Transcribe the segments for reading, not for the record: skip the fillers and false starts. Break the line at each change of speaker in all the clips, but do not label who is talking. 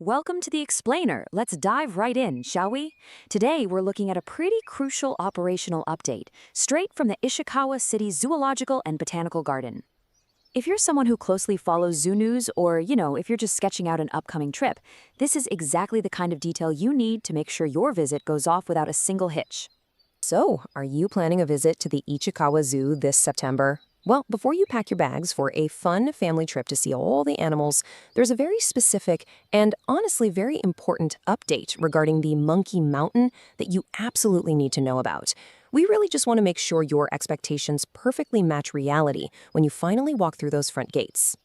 Welcome to the Explainer. Let's dive right in, shall we? Today, we're looking at a pretty crucial operational update, straight from the Ichikawa City Zoological and Botanical Garden. If you're someone who closely follows zoo news, or, if you're just sketching out an upcoming trip, this is exactly the kind of detail you need to make sure your visit goes off without a single hitch.
So, are you planning a visit to the Ichikawa Zoo this September? Well, before you pack your bags for a fun family trip to see all the animals, there's a very specific and honestly very important update regarding the Monkey Mountain that you absolutely need to know about. We really just want to make sure your expectations perfectly match reality when you finally walk through those front gates.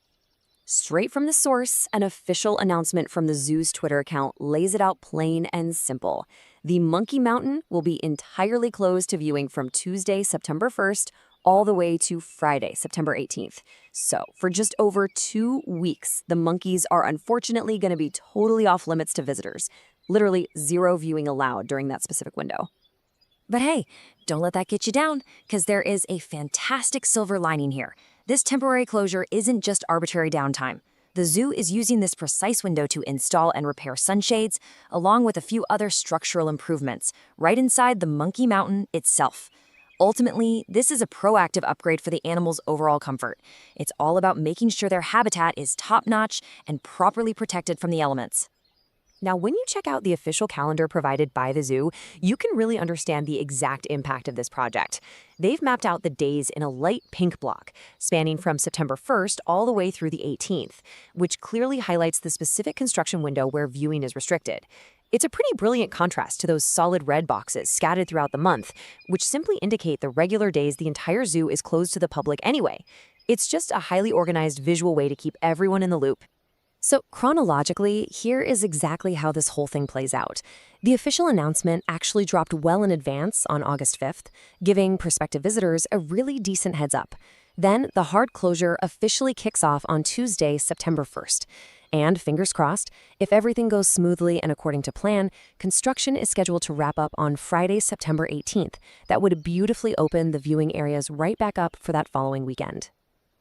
Straight from the source, an official announcement from the zoo's Twitter account lays it out plain and simple. The Monkey Mountain will be entirely closed to viewing from Tuesday, September 1st, all the way to Friday, September 18th. So, for just over 2 weeks, the monkeys are unfortunately going to be totally off limits to visitors. Literally zero viewing allowed during that specific window.
But hey, don't let that get you down, because there is a fantastic silver lining here. This temporary closure isn't just arbitrary downtime. The zoo is using this precise window to install and repair sunshades, along with a few other structural improvements, right inside the Monkey Mountain itself. Ultimately, this is a proactive upgrade for the animals' overall comfort. It's all about making sure their habitat is top-notch and properly protected from the elements. Now, when you check out the official calendar provided by the zoo, you can really understand the exact impact of this project. They've mapped out the days in a light pink block, spanning from September 1st all the way through the 18th, which clearly highlights the specific construction window where viewing is restricted. It's a pretty brilliant contrast to those solid red boxes scattered throughout the month, which simply indicate the regular days the entire zoo is closed to the public anyway. It's just a highly organized visual way to keep everyone in the loop. So, chronologically, here is exactly how this whole thing plays out. The official announcement actually dropped well in advance on August 5th, giving prospective visitors a really decent heads up. Then, the hard closure officially kicks off on Tuesday, September 1st. And fingers crossed, if everything goes smoothly and according to plan, construction is scheduled to wrap up on Friday, September 18th. That would beautifully open the viewing areas right back up for that following weekend.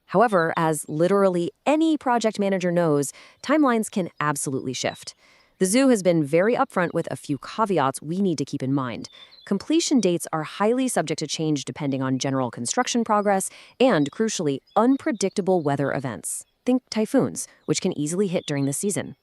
However, as literally any project manager knows, timelines can absolutely shift. The zoo has been very upfront with a few caveats we need to keep in mind. Completion dates are highly subject to change depending on general construction progress and, crucially, unpredictable weather events. Think typhoons, which can easily hit during the season.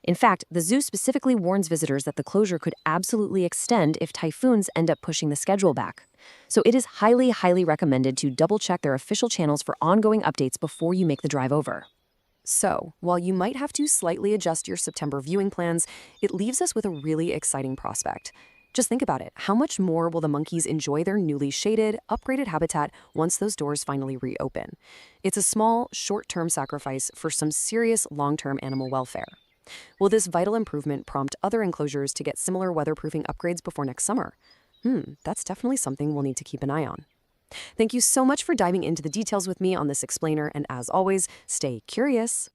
In fact, the zoo specifically warns visitors that the closure could absolutely extend if typhoons end up pushing the schedule back. So it is highly, highly recommended to double-check their official channels for ongoing updates before you make the drive over. So, while you might have to slightly adjust your September viewing plans, it leaves us with a really exciting prospect. Just think about it. How much more will the monkeys enjoy their newly shaded, upgraded habitat once those doors finally reopen? It's a small, short-term sacrifice for some serious long-term animal welfare. Will this vital improvement prompt other enclosures to get similar weatherproofing upgrades before next summer? That's definitely something we'll need to keep an eye on. Thank you so much for diving into the details with me on this explainer, and as always, stay curious.